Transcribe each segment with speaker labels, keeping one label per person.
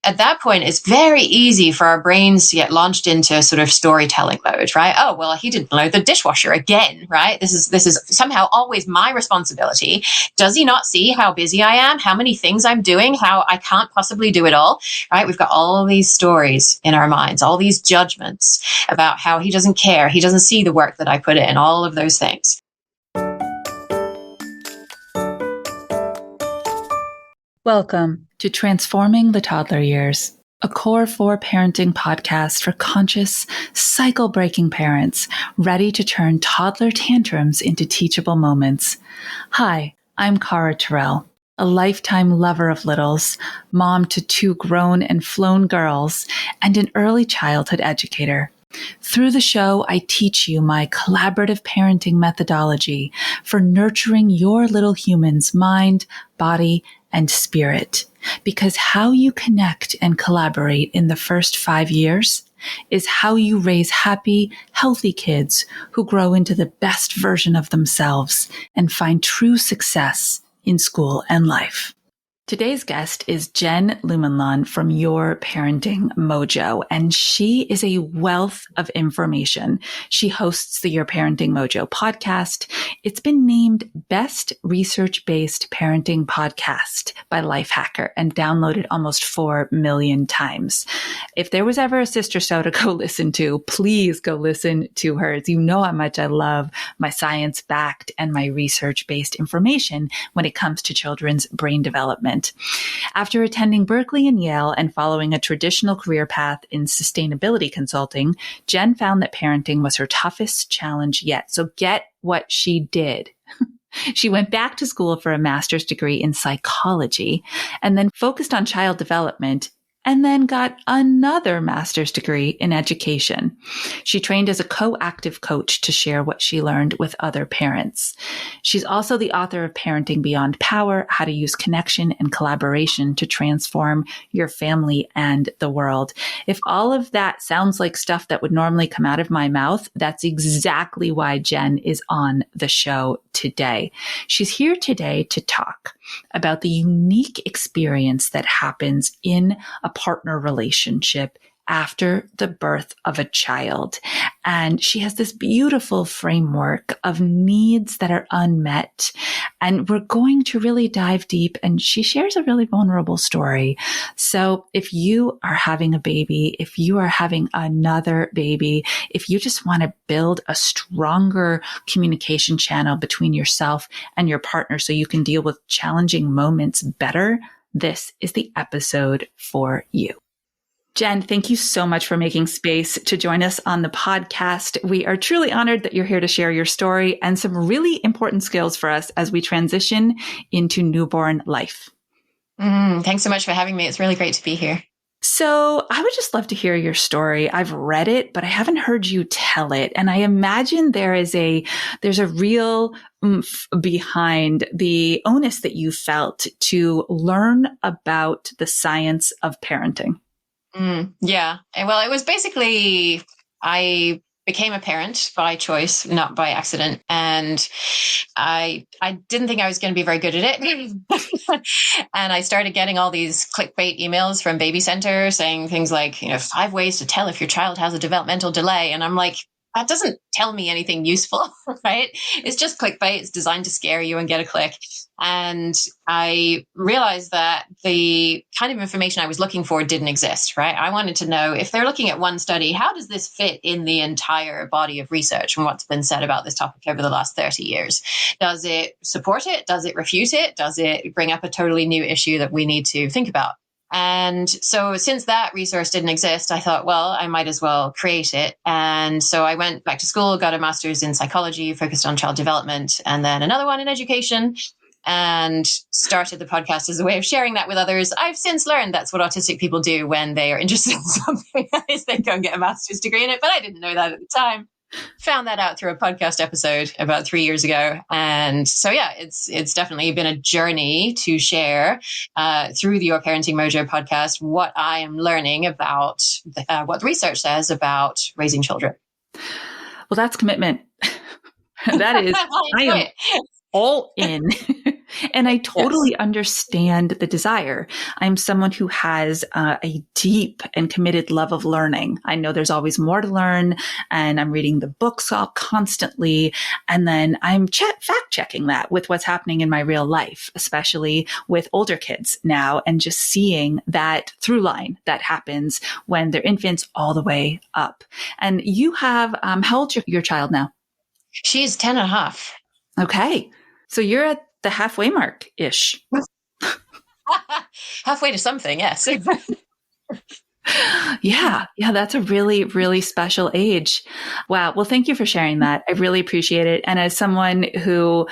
Speaker 1: at that point, it's very easy for our brains to get launched into sort of storytelling mode, right? Oh, well, he didn't load the dishwasher again, right? This is somehow always my responsibility. Does he not see how busy I am? How many things I'm doing? How I can't possibly do it all, right? We've got all these stories in our minds, all these judgments about how he doesn't care. He doesn't see the work that I put in, all of those things.
Speaker 2: Welcome to Transforming the Toddler Years, a Core 4 parenting podcast for conscious, cycle-breaking parents ready to turn toddler tantrums into teachable moments. Hi, I'm Cara Tyrrell, a lifetime lover of littles, mom to 2 grown and flown girls, and an early childhood educator. Through the show, I teach you my collaborative parenting methodology for nurturing your little human's mind, body, and spirit. Because how you connect and collaborate in the first 5 years is how you raise happy, healthy kids who grow into the best version of themselves and find true success in school and life. Today's guest is Jen Lumanlan from Your Parenting Mojo, and she is a wealth of information. She hosts the Your Parenting Mojo podcast. It's been named Best Research-Based Parenting Podcast by Lifehacker and downloaded almost 4 million times. If there was ever a sister show to go listen to, please go listen to hers. You know how much I love my science-backed and my research-based information when it comes to children's brain development. After attending Berkeley and Yale and following a traditional career path in sustainability consulting, Jen found that parenting was her toughest challenge yet. So get what she did. She went back to school for a master's degree in psychology and then focused on child development, and then got another master's degree in education. She trained as a co-active coach to share what she learned with other parents. She's also the author of Parenting Beyond Power: How to Use Connection and Collaboration to Transform Your Family and the World. If all of that sounds like stuff that would normally come out of my mouth, that's exactly why Jen is on the show today. She's here today to talk about the unique experience that happens in a partner relationship after the birth of a child. And she has this beautiful framework of needs that are unmet. And we're going to really dive deep. And she shares a really vulnerable story. So if you are having a baby, if you are having another baby, if you just want to build a stronger communication channel between yourself and your partner so you can deal with challenging moments better, this is the episode for you. Jen, thank you so much for making space to join us on the podcast. We are truly honored that you're here to share your story and some really important skills for us as we transition into newborn life.
Speaker 1: Thanks so much for having me. It's really great to be here.
Speaker 2: So I would just love to hear your story. I've read it, but I haven't heard you tell it. And I imagine there's a real oomph behind the onus that you felt to learn about the science of parenting.
Speaker 1: Yeah. Well, it was basically, I became a parent by choice, not by accident. And I didn't think I was going to be very good at it. And I started getting all these clickbait emails from Baby Center saying things like, 5 ways to tell if your child has a developmental delay. And I'm like, that doesn't tell me anything useful, right? It's just clickbait. It's designed to scare you and get a click. And I realized that the kind of information I was looking for didn't exist, right? I wanted to know, if they're looking at one study, how does this fit in the entire body of research and what's been said about this topic over the last 30 years? Does it support it? Does it refute it? Does it bring up a totally new issue that we need to think about? And so since that resource didn't exist, I thought, well, I might as well create it. And so I went back to school, got a master's in psychology, focused on child development, and then another one in education, and started the podcast as a way of sharing that with others. I've since learned that's what autistic people do when they are interested in something, is they go and get a master's degree in it. But I didn't know that at the time. Found that out through a podcast episode about 3 years ago. And so, yeah, it's definitely been a journey to share through the Your Parenting Mojo podcast what I am learning about what the research says about raising children.
Speaker 2: Well, that's commitment. That is, I am all in. And I totally understand the desire. I'm someone who has a deep and committed love of learning. I know there's always more to learn, and I'm reading the books all constantly. And then I'm fact checking that with what's happening in my real life, especially with older kids now, and just seeing that through line that happens when they're infants all the way up. And you have, how old's your child now?
Speaker 1: She's 10 and a half.
Speaker 2: Okay. So you're at the halfway mark-ish.
Speaker 1: Halfway to something, yes.
Speaker 2: Yeah, that's a really, really special age. Wow. Well, thank you for sharing that. I really appreciate it. And as someone who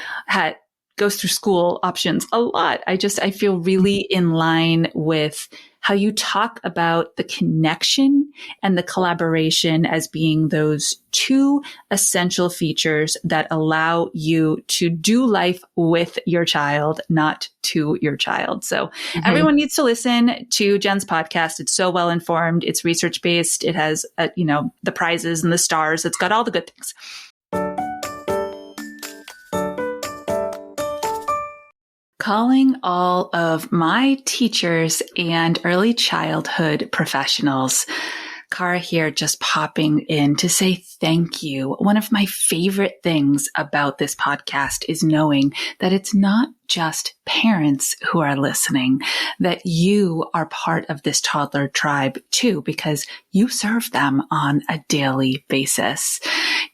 Speaker 2: goes through school options a lot, I feel really in line with how you talk about the connection and the collaboration as being those two essential features that allow you to do life with your child, not to your child. So everyone needs to listen to Jen's podcast. It's so well informed. It's research based. It has, the prizes and the stars. It's got all the good things. Calling all of my teachers and early childhood professionals. Cara here, just popping in to say thank you. One of my favorite things about this podcast is knowing that it's not just parents who are listening, that you are part of this toddler tribe too, because you serve them on a daily basis.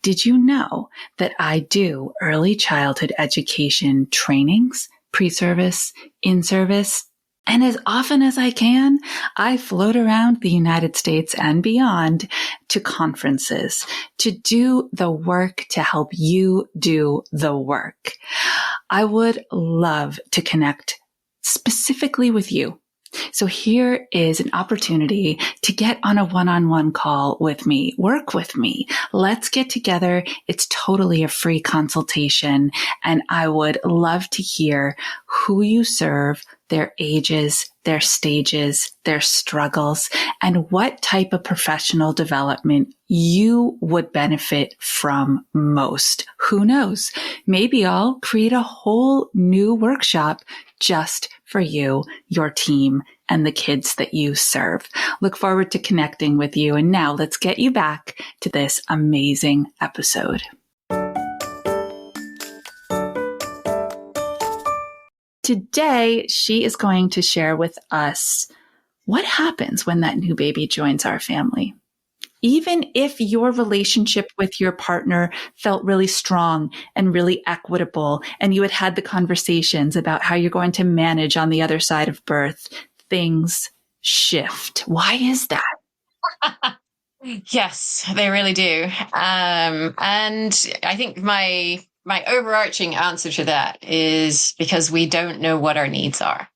Speaker 2: Did you know that I do early childhood education trainings, pre-service, in-service? And as often as I can, I float around the United States and beyond to conferences to do the work to help you do the work. I would love to connect specifically with you. So here is an opportunity to get on a one-on-one call with me, work with me. Let's get together. It's totally a free consultation. And I would love to hear who you serve, their ages, their stages, their struggles, and what type of professional development you would benefit from most. Who knows? Maybe I'll create a whole new workshop just for you, your team, and the kids that you serve. Look forward to connecting with you. And now let's get you back to this amazing episode. Today, she is going to share with us what happens when that new baby joins our family. Even if your relationship with your partner felt really strong and really equitable, and you had the conversations about how you're going to manage on the other side of birth, things shift. Why is that?
Speaker 1: Yes, they really do. And I think my overarching answer to that is because we don't know what our needs are.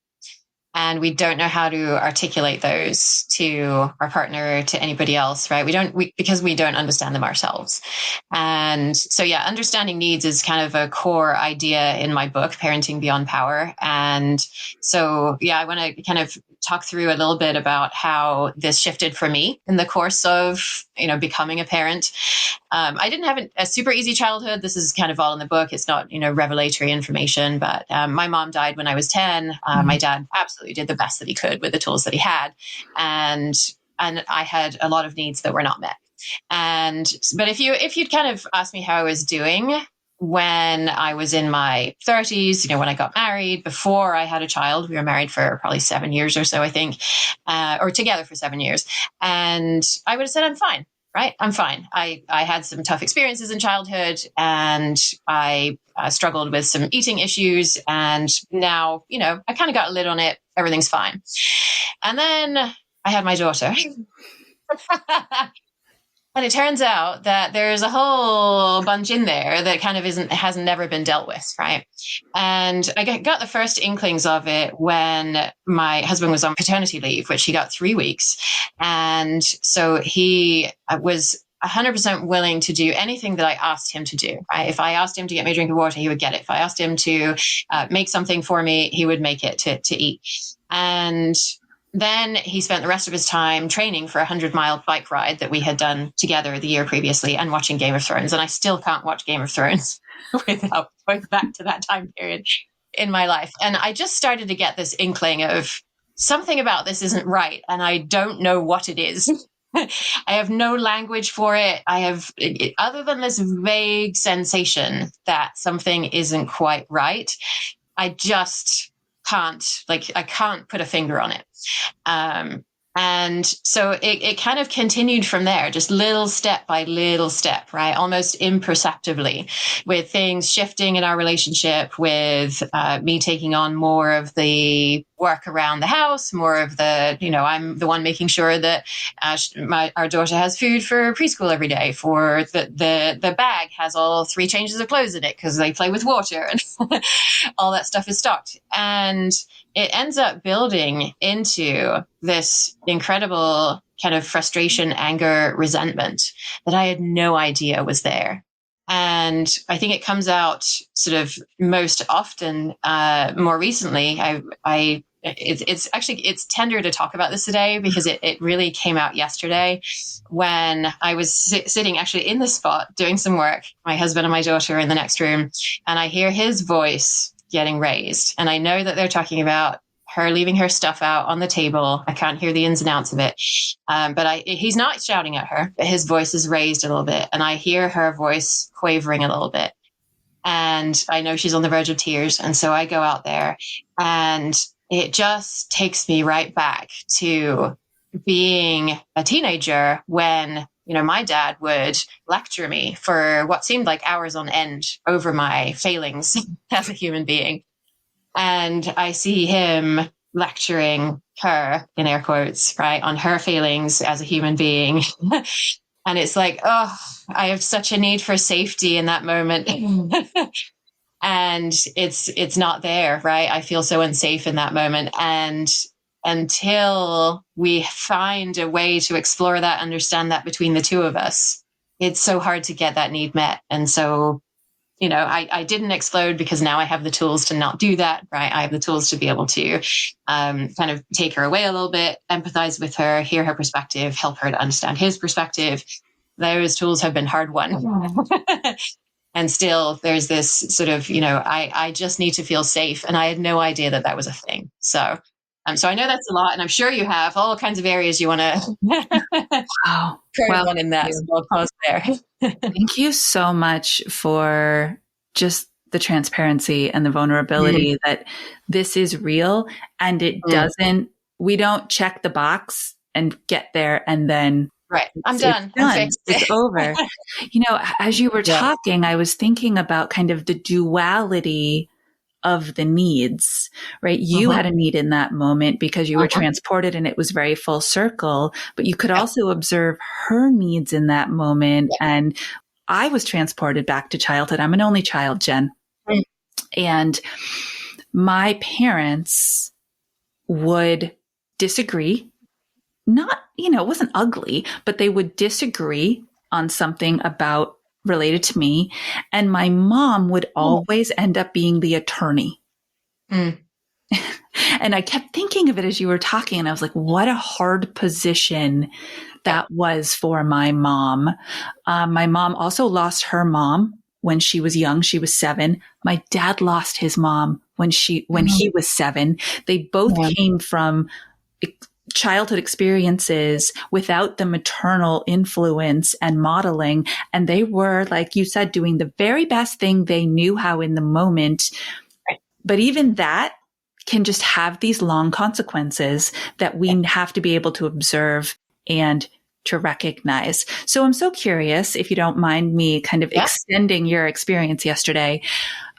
Speaker 1: And we don't know how to articulate those to our partner, to anybody else, right? Because we don't understand them ourselves. And so, understanding needs is kind of a core idea in my book, Parenting Beyond Power. And so, I want to kind of talk through a little bit about how this shifted for me in the course of, becoming a parent. I didn't have a super easy childhood. This is kind of all in the book. It's not, revelatory information, but my mom died when I was 10. My dad absolutely did the best that he could with the tools that he had. And I had a lot of needs that were not met. But if you'd kind of asked me how I was doing when I was in my 30s, when I got married, before I had a child, we were married for probably 7 years or so, I think, or together for 7 years. And I would have said, I'm fine. Right? I'm fine. I had some tough experiences in childhood, and I struggled with some eating issues. And now, I kind of got a lid on it. Everything's fine. And then I had my daughter. And it turns out that there's a whole bunch in there that kind of has never been dealt with, right? And I got the first inklings of it when my husband was on paternity leave, which he got 3 weeks. And so he was 100% willing to do anything that I asked him to do, right? If I asked him to get me a drink of water, he would get it. If I asked him to make something for me, he would make it to eat. And then he spent the rest of his time training for a 100-mile bike ride that we had done together the year previously, and watching Game of Thrones. And I still can't watch Game of Thrones without going back to that time period. in my life. And I just started to get this inkling of something about this isn't right. And I don't know what it is. I have no language for it. Other than this vague sensation that something isn't quite right, I just can't, I can't put a finger on it. And so it kind of continued from there, just little step by little step, right? Almost imperceptibly, with things shifting in our relationship, with me taking on more of the work around the house, more of the, I'm the one making sure that our daughter has food for preschool every day, for the bag has all 3 changes of clothes in it because they play with water and all that stuff is stocked. And it ends up building into this incredible kind of frustration, anger, resentment that I had no idea was there. And I think it comes out sort of most often, more recently. It's tender to talk about this today because it really came out yesterday when I was sitting actually in the spot doing some work. My husband and my daughter are in the next room, and I hear his voice getting raised. And I know that they're talking about her leaving her stuff out on the table. I can't hear the ins and outs of it. But he's not shouting at her, but his voice is raised a little bit. And I hear her voice quavering a little bit. And I know she's on the verge of tears. And so I go out there, and it just takes me right back to being a teenager when, my dad would lecture me for what seemed like hours on end over my failings as a human being. And I see him lecturing her, in air quotes, right, on her failings as a human being. And it's like, oh, I have such a need for safety in that moment. And it's not there, right? I feel so unsafe in that moment. And until we find a way to explore that, understand that between the two of us, it's so hard to get that need met. And so, I didn't explode because now I have the tools to not do that, right? I have the tools to be able to kind of take her away a little bit, empathize with her, hear her perspective, help her to understand his perspective. Those tools have been hard won. And still there's this sort of, I just need to feel safe. And I had no idea that was a thing. So I know that's a lot, and I'm sure you have all kinds of areas you want to
Speaker 2: wow.
Speaker 1: probe on in that. So I'll pause there.
Speaker 2: Thank you so much for just the transparency and the vulnerability that this is real, and it doesn't, we don't check the box and get there and then
Speaker 1: right. I'm done.
Speaker 2: It's over. As you were talking, I was thinking about kind of the duality of the needs, right? You had a need in that moment because you were transported and it was very full circle, but you could also observe her needs in that moment. And I was transported back to childhood. I'm an only child, Jen. And my parents would disagree. Not, it wasn't ugly, but they would disagree on something related to me. And my mom would always end up being the attorney. And I kept thinking of it as you were talking, and I was like, what a hard position that was for my mom. My mom also lost her mom when she was young. She was 7. My dad lost his mom when he was 7. They both came from childhood experiences without the maternal influence and modeling. And they were, like you said, doing the very best thing they knew how in the moment. Right. But even that can just have these long consequences that we have to be able to observe and to recognize. So I'm so curious, if you don't mind me kind of extending your experience yesterday.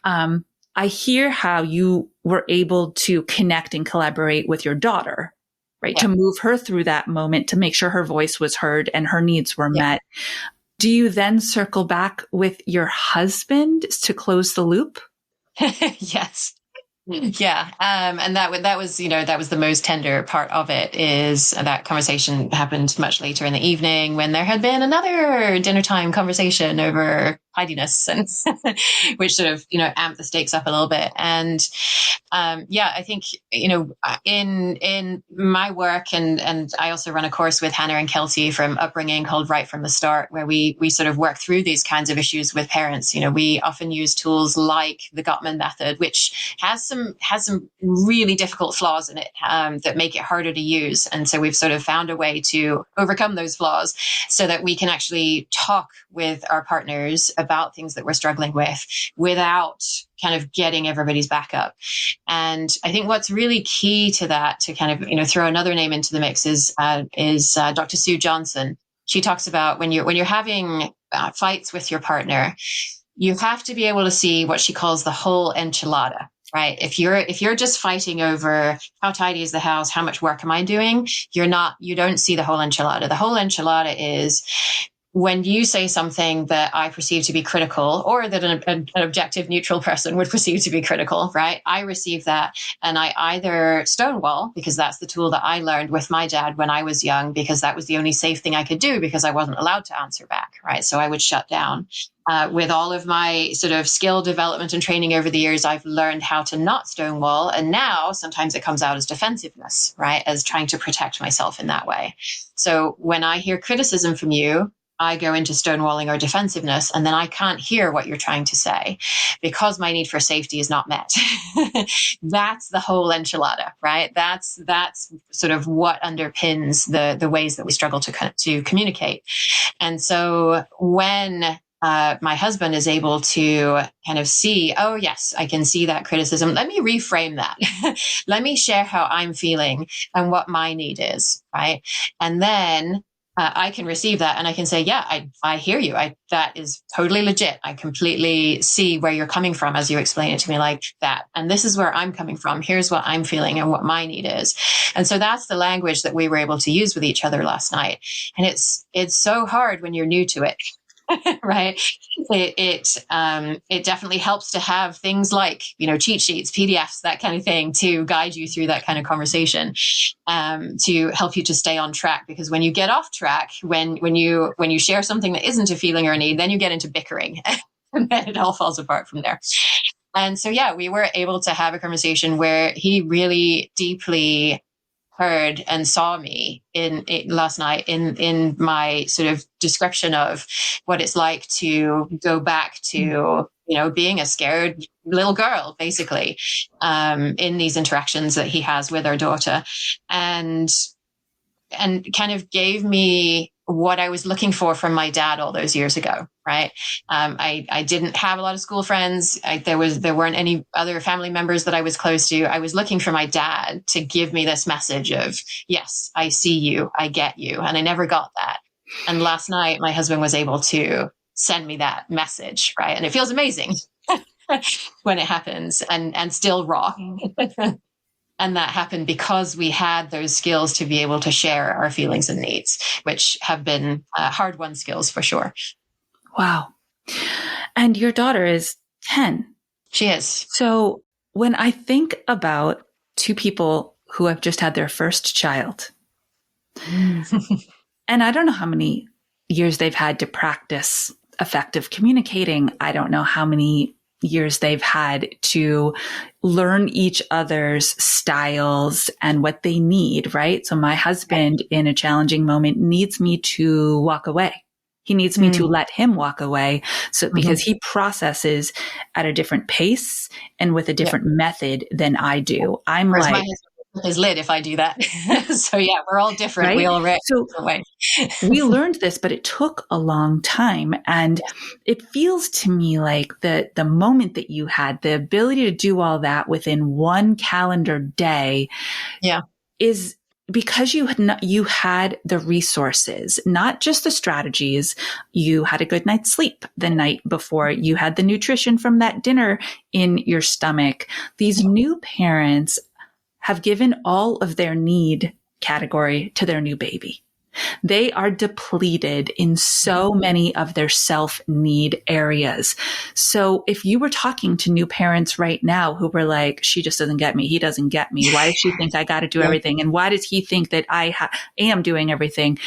Speaker 2: I hear how you were able to connect and collaborate with your daughter, right? To move her through that moment, to make sure her voice was heard and her needs were met. Do you then circle back with your husband to close the loop?
Speaker 1: Yes. Yeah. And that was, that was the most tender part of it, is that conversation happened much later in the evening when there had been another dinner time conversation over tidiness, and which sort of, amp the stakes up a little bit. And I think, in my work, and I also run a course with Hannah and Kelty from Upbringing called Right from the Start, where we sort of work through these kinds of issues with parents. We often use tools like the Gottman method, which has some really difficult flaws in it that make it harder to use. And so we've sort of found a way to overcome those flaws so that we can actually talk with our partners about things that we're struggling with without kind of getting everybody's back up. And I think what's really key to that, to kind of, throw another name into the mix, is Dr. Sue Johnson. She talks about when you're having fights with your partner, you have to be able to see what she calls the whole enchilada. Right. If you're just fighting over how tidy is the house, how much work am I doing, you don't see the whole enchilada. The whole enchilada is when you say something that I perceive to be critical, or that an objective, neutral person would perceive to be critical, right? I receive that, and I either stonewall, because that's the tool that I learned with my dad when I was young, because that was the only safe thing I could do, because I wasn't allowed to answer back, right? So I would shut down. With all of my sort of skill development and training over the years, I've learned how to not stonewall. And now sometimes it comes out as defensiveness, right? As trying to protect myself in that way. So when I hear criticism from you, I go into stonewalling or defensiveness, and then I can't hear what you're trying to say because my need for safety is not met. That's the whole enchilada, right? That's sort of what underpins the ways that we struggle to communicate. And so when my husband is able to kind of see, oh, yes, I can see that criticism. Let me reframe that. Let me share how I'm feeling and what my need is, right? And then I can receive that, and I can say, yeah, I hear you. That is totally legit. I completely see where you're coming from as you explain it to me like that. And this is where I'm coming from. Here's what I'm feeling and what my need is. And so that's the language that we were able to use with each other last night. And it's so hard when you're new to it. Right. It definitely helps to have things like, cheat sheets, PDFs, that kind of thing to guide you through that kind of conversation, to help you to stay on track. Because when you get off track, when you share something that isn't a feeling or a need, then you get into bickering and then it all falls apart from there. And so, we were able to have a conversation where he really deeply heard and saw me last night in my sort of description of what it's like to go back to, being a scared little girl, basically, in these interactions that he has with our daughter, and kind of gave me what I was looking for from my dad all those years ago, right? I didn't have a lot of school friends. There weren't any other family members that I was close to. I was looking for my dad to give me this message of, yes, I see you, I get you. And I never got that. And last night, my husband was able to send me that message, right? And it feels amazing when it happens, and still raw. And that happened because we had those skills to be able to share our feelings and needs, which have been hard-won skills for sure.
Speaker 2: Wow. And your daughter is 10.
Speaker 1: She is.
Speaker 2: So when I think about two people who have just had their first child, and I don't know how many years they've had to practice effective communicating. I don't know how many years they've had to learn each other's styles and what they need, right? So my husband in a challenging moment needs me to walk away. He needs me to let him walk away. So because he processes at a different pace and with a different method than I do. I'm
Speaker 1: Whereas
Speaker 2: like,
Speaker 1: my husband is lit if I do that. So we're all different.
Speaker 2: Right?
Speaker 1: We all react
Speaker 2: so
Speaker 1: different way.
Speaker 2: we learned this, but it took a long time. And it feels to me like the moment that you had the ability to do all that within one calendar day is because you had the resources, not just the strategies. You had a good night's sleep the night before. You had the nutrition from that dinner in your stomach. These new parents have given all of their need category to their new baby. They are depleted in so many of their self-need areas. So if you were talking to new parents right now who were like, she just doesn't get me, he doesn't get me, why does she think I got to do everything? And why does he think that I am doing everything?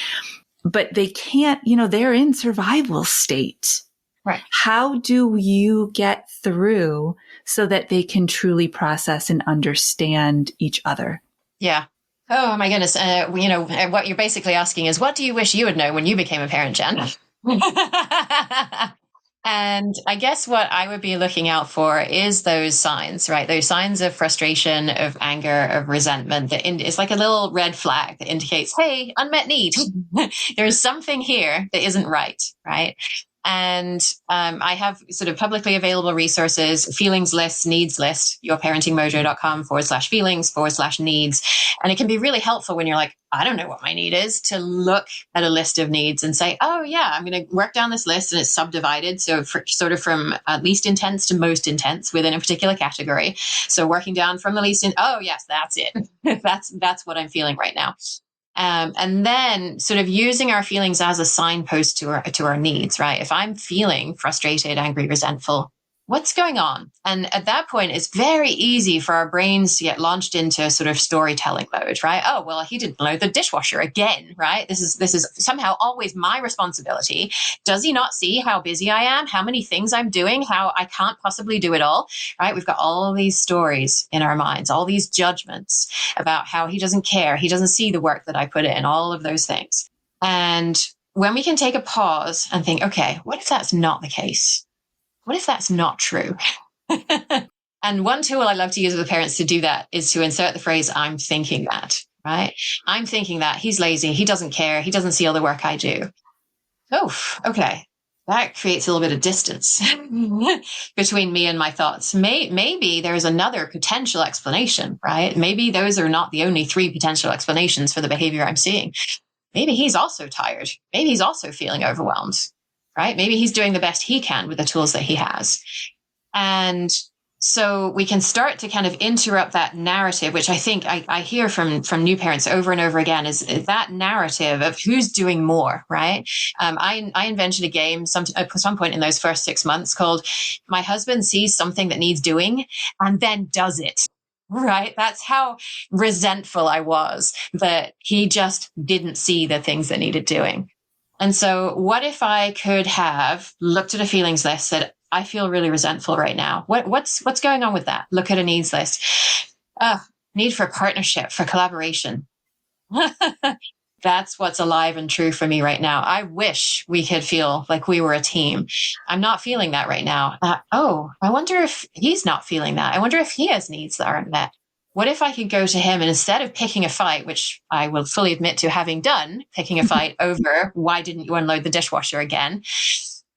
Speaker 2: But they can't, they're in survival state.
Speaker 1: Right.
Speaker 2: How do you get through so that they can truly process and understand each other?
Speaker 1: Yeah. Oh my goodness. What you're basically asking is, what do you wish you would know when you became a parent, Jen? And I guess what I would be looking out for is those signs, right? Those signs of frustration, of anger, of resentment. It's like a little red flag that indicates, hey, unmet need. There's something here that isn't right, right? And I have sort of publicly available resources, feelings list, needs list, yourparentingmojo.com/feelings/needs. And it can be really helpful when you're like, I don't know what my need is, to look at a list of needs and say, oh yeah, I'm going to work down this list, and it's subdivided. So sort of from least intense to most intense within a particular category. So working down from the least oh yes, that's it. that's what I'm feeling right now. And then sort of using our feelings as a signpost to our needs, right? If I'm feeling frustrated, angry, resentful, what's going on? And at that point, it's very easy for our brains to get launched into sort of storytelling mode, right? Oh, well, he didn't load the dishwasher again, right? This is somehow always my responsibility. Does he not see how busy I am? How many things I'm doing? How I can't possibly do it all, right? We've got all these stories in our minds, all these judgments about how he doesn't care. He doesn't see the work that I put in, all of those things. And when we can take a pause and think, okay, what if that's not the case? What if that's not true? And one tool I love to use with parents to do that is to insert the phrase, I'm thinking that, right? I'm thinking that he's lazy. He doesn't care. He doesn't see all the work I do. Oh, okay. That creates a little bit of distance between me and my thoughts. Maybe there's another potential explanation, right? Maybe those are not the only 3 potential explanations for the behavior I'm seeing. Maybe he's also tired. Maybe he's also feeling overwhelmed, right? Maybe he's doing the best he can with the tools that he has. And so we can start to kind of interrupt that narrative, which I think I hear from new parents over and over again, is that narrative of who's doing more, right? I invented a game at some point in those first 6 months called My Husband Sees Something That Needs Doing and Then Does It. Right. That's how resentful I was that he just didn't see the things that needed doing. And so what if I could have looked at a feelings list, said, I feel really resentful right now. What's going on with that? Look at a needs list. Need for partnership, for collaboration. That's what's alive and true for me right now. I wish we could feel like we were a team. I'm not feeling that right now. I wonder if he's not feeling that. I wonder if he has needs that aren't met. What if I could go to him and instead of picking a fight, which I will fully admit to having done, picking a fight over why didn't you unload the dishwasher again?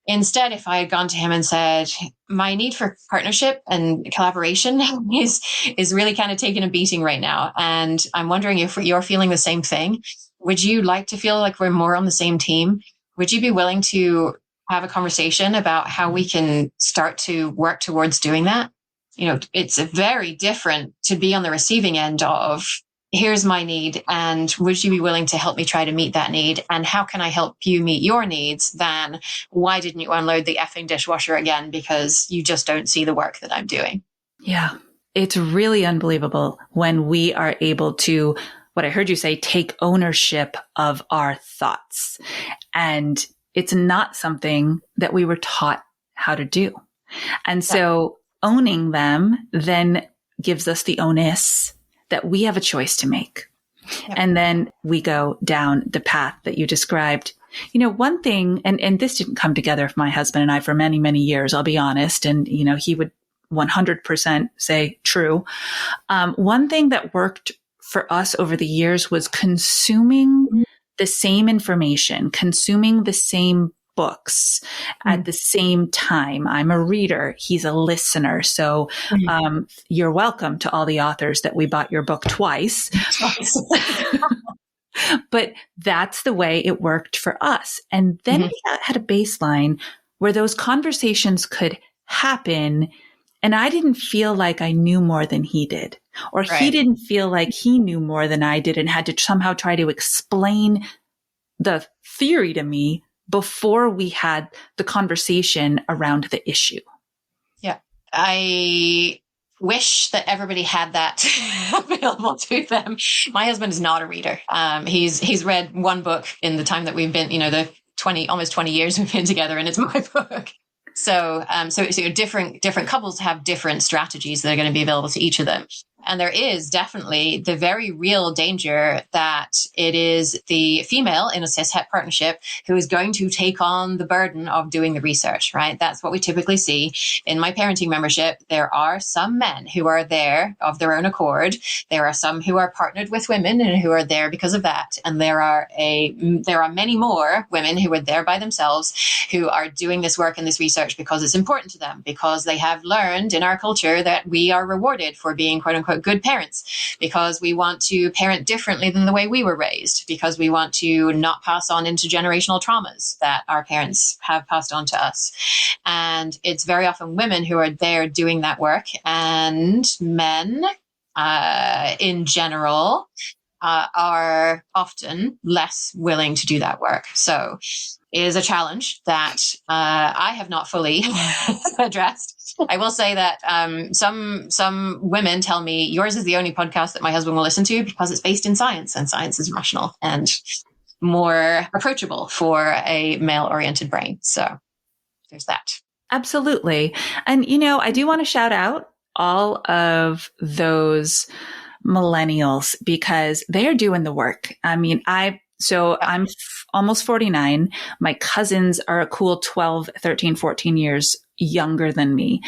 Speaker 1: Instead, if I had gone to him and said, my need for partnership and collaboration is really kind of taking a beating right now. And I'm wondering if you're feeling the same thing. Would you like to feel like we're more on the same team? Would you be willing to have a conversation about how we can start to work towards doing that? You know, it's very different to be on the receiving end of, here's my need, and would you be willing to help me try to meet that need? And how can I help you meet your needs? Than, why didn't you unload the effing dishwasher again? Because you just don't see the work that I'm doing.
Speaker 2: Yeah. It's really unbelievable when we are able to, what I heard you say, take ownership of our thoughts. And it's not something that we were taught how to do. And so owning them then gives us the onus that we have a choice to make. Yep. And then we go down the path that you described. You know, one thing, and this didn't come together for my husband and I for many, many years, I'll be honest. And, you know, he would 100% say true. One thing that worked for us over the years was consuming the same information, consuming the same books at the same time. I'm a reader. He's a listener. So you're welcome to all the authors that we bought your book twice. But that's the way it worked for us. And then we had a baseline where those conversations could happen. And I didn't feel like I knew more than he did, or he didn't feel like he knew more than I did and had to somehow try to explain the theory to me before we had the conversation around the issue.
Speaker 1: Yeah. I wish that everybody had that available to them. My husband is not a reader. He's read one book in the time that we've been, you know, the almost 20 years we've been together, and it's my book. So different couples have different strategies that are going to be available to each of them. And there is definitely the very real danger that it is the female in a cis-het partnership who is going to take on the burden of doing the research, right? That's what we typically see in my parenting membership. There are some men who are there of their own accord. There are some who are partnered with women and who are there because of that. And there are many more women who are there by themselves who are doing this work and this research because it's important to them, because they have learned in our culture that we are rewarded for being quote unquote good parents, because we want to parent differently than the way we were raised, because we want to not pass on intergenerational traumas that our parents have passed on to us. And it's very often women who are there doing that work, and men in general are often less willing to do that work. So it is a challenge that I have not fully addressed. I will say that some women tell me, yours is the only podcast that my husband will listen to because it's based in science, and science is rational and more approachable for a male-oriented brain. So there's that.
Speaker 2: Absolutely. And, I do want to shout out all of those millennials because they are doing the work. I mean, I'm almost 49. My cousins are a cool 12, 13, 14 years younger than me.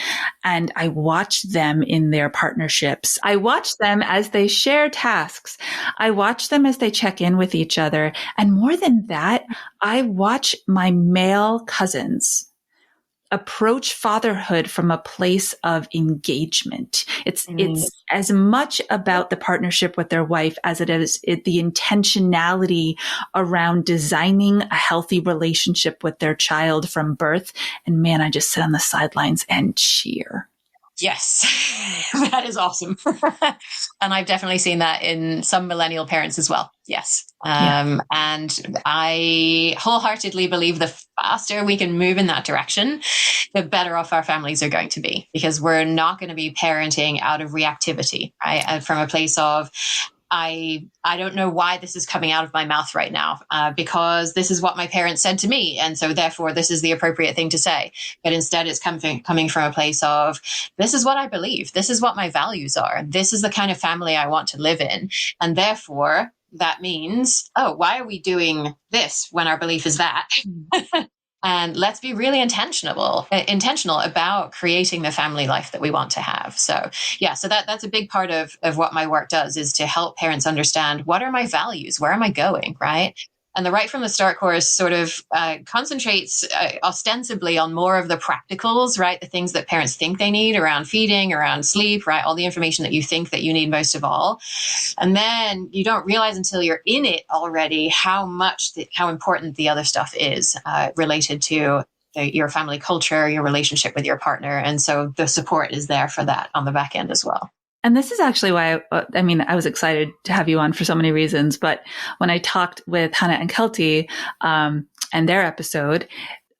Speaker 2: And I watch them in their partnerships. I watch them as they share tasks. I watch them as they check in with each other. And more than that, I watch my male cousins approach fatherhood from a place of engagement. It's as much about the partnership with their wife as it is the intentionality around designing a healthy relationship with their child from birth. And man, I just sit on the sidelines and cheer.
Speaker 1: Yes, that is awesome. And I've definitely seen that in some millennial parents as well. Yes. And I wholeheartedly believe the faster we can move in that direction, the better off our families are going to be, because we're not going to be parenting out of reactivity, right? And from a place of, I don't know why this is coming out of my mouth right now, because this is what my parents said to me. And so therefore this is the appropriate thing to say. But instead it's coming from a place of, this is what I believe. This is what my values are. This is the kind of family I want to live in. And therefore that means, why are we doing this when our belief is that? And let's be really intentional about creating the family life that we want to have. So that's a big part of what my work does, is to help parents understand, what are my values? Where am I going? Right. And the Right from the Start course sort of concentrates ostensibly on more of the practicals, right? The things that parents think they need around feeding, around sleep, right? All the information that you think that you need most of all. And then you don't realize until you're in it already how important the other stuff is related to your family culture, your relationship with your partner. And so the support is there for that on the back end as well.
Speaker 2: And this is actually why, I was excited to have you on for so many reasons. But when I talked with Hannah and Kelty and their episode,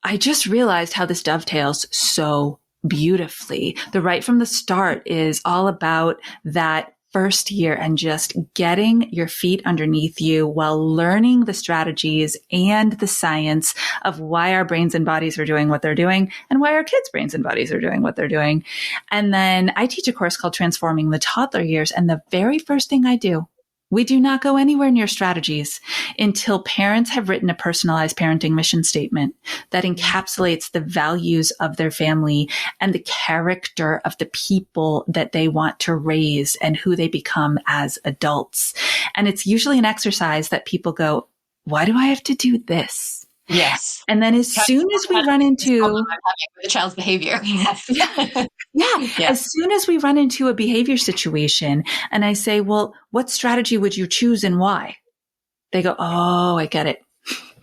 Speaker 2: I just realized how this dovetails so beautifully. The Right from the Start is all about that first year and just getting your feet underneath you while learning the strategies and the science of why our brains and bodies are doing what they're doing and why our kids' brains and bodies are doing what they're doing. And then I teach a course called Transforming the Toddler Years. And the very first thing I do, we do not go anywhere near strategies until parents have written a personalized parenting mission statement that encapsulates the values of their family and the character of the people that they want to raise and who they become as adults. And it's usually an exercise that people go, why do I have to do this?
Speaker 1: Yes.
Speaker 2: And then as soon as we run into
Speaker 1: the child's behavior.
Speaker 2: As soon as we run into a behavior situation and I say, well, what strategy would you choose and why? They go, oh, I get it.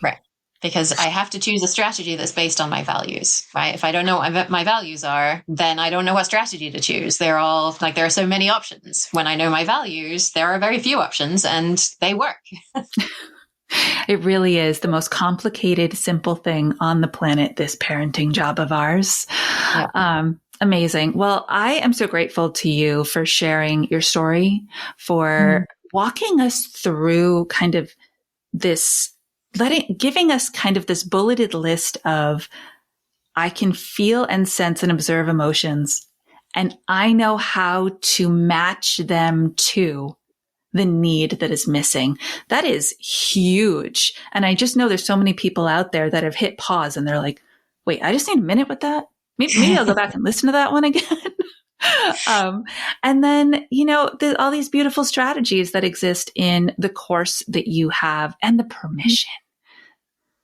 Speaker 1: Right. Because I have to choose a strategy that's based on my values, right? If I don't know what my values are, then I don't know what strategy to choose. They're all like, there are so many options. When I know my values, there are very few options and they work.
Speaker 2: It really is the most complicated, simple thing on the planet, this parenting job of ours. Yeah. Amazing. Well, I am so grateful to you for sharing your story, for walking us through kind of this, giving us kind of this bulleted list of I can feel and sense and observe emotions, and I know how to match them to the need that is missing. That is huge. And I just know there's so many people out there that have hit pause and they're like, wait, I just need a minute with that. Maybe I'll go back and listen to that one again. And then, all these beautiful strategies that exist in the course that you have, and the permission.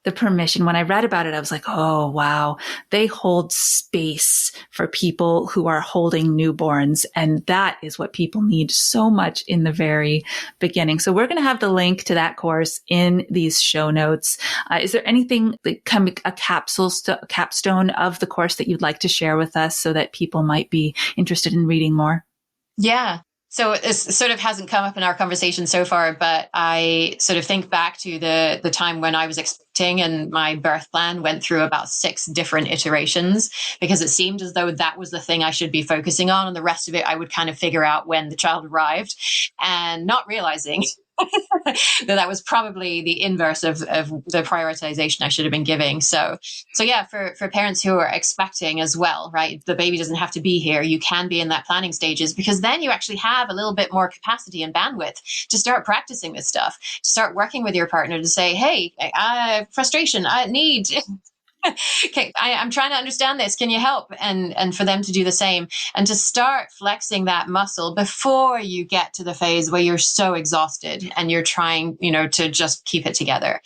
Speaker 2: The permission. When I read about it, I was like, oh, wow. They hold space for people who are holding newborns. And that is what people need so much in the very beginning. So we're going to have the link to that course in these show notes. Is there anything that can be a capstone of the course that you'd like to share with us so that people might be interested in reading more?
Speaker 1: Yeah. So it sort of hasn't come up in our conversation so far, but I sort of think back to the time when I was expecting, and my birth plan went through about 6 different iterations, because it seemed as though that was the thing I should be focusing on, and the rest of it I would kind of figure out when the child arrived, and not realizing that was probably the inverse of the prioritization I should have been giving. So yeah, for parents who are expecting as well, right? The baby doesn't have to be here. You can be in that planning stages, because then you actually have a little bit more capacity and bandwidth to start practicing this stuff, to start working with your partner to say, hey, frustration, I need... Okay, I'm trying to understand this. Can you help? And for them to do the same, and to start flexing that muscle before you get to the phase where you're so exhausted and you're trying, to just keep it together.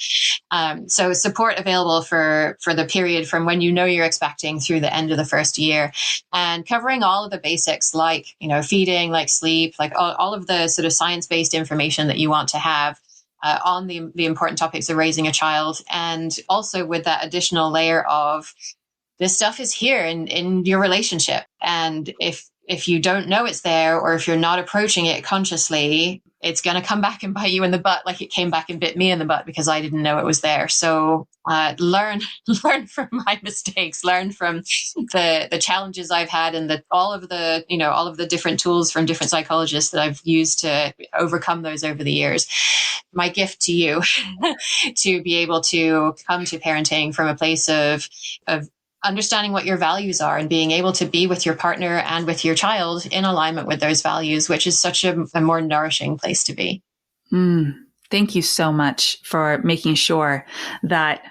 Speaker 1: So support available for the period from when you're expecting through the end of the first year, and covering all of the basics like, feeding, like sleep, like all of the sort of science-based information that you want to have on the important topics of raising a child. And also with that additional layer of, this stuff is here in your relationship. And if you don't know it's there, or if you're not approaching it consciously, it's going to come back and bite you in the butt, like it came back and bit me in the butt, because I didn't know it was there. So learn from my mistakes, learn from the challenges I've had, and all of the different tools from different psychologists that I've used to overcome those over the years. My gift to you to be able to come to parenting from a place of understanding what your values are, and being able to be with your partner and with your child in alignment with those values, which is such a more nourishing place to be.
Speaker 2: Thank you so much for making sure that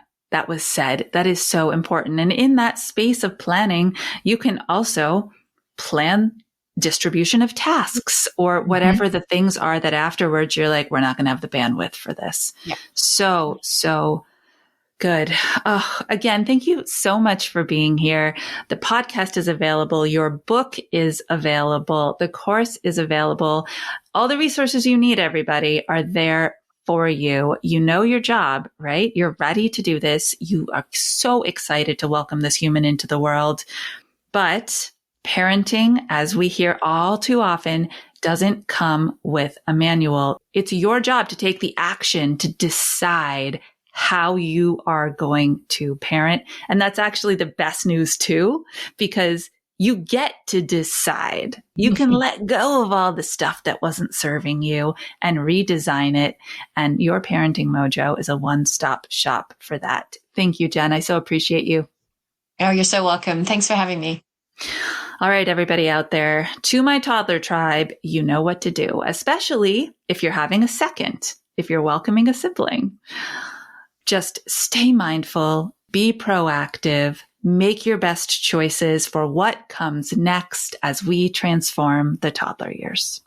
Speaker 2: was said. That is so important. And in that space of planning, you can also plan distribution of tasks, or whatever the things are that afterwards you're like, we're not going to have the bandwidth for this. Yeah. So good. Again, thank you so much for being here. The podcast is available. Your book is available. The course is available. All the resources you need, everybody, are there for you. You know your job, right? You're ready to do this. You are so excited to welcome this human into the world. But parenting, as we hear all too often, doesn't come with a manual. It's your job to take the action to decide how you are going to parent. And that's actually the best news too, because you get to decide. You can let go of all the stuff that wasn't serving you and redesign it. And your Parenting Mojo is a one-stop shop for that. Thank you, Jen. I so appreciate you.
Speaker 1: Oh, you're so welcome. Thanks for having me.
Speaker 2: All right, everybody out there, to my toddler tribe, you know what to do, especially if you're having a second, if you're welcoming a sibling. Just stay mindful, be proactive, make your best choices for what comes next as we transform the toddler years.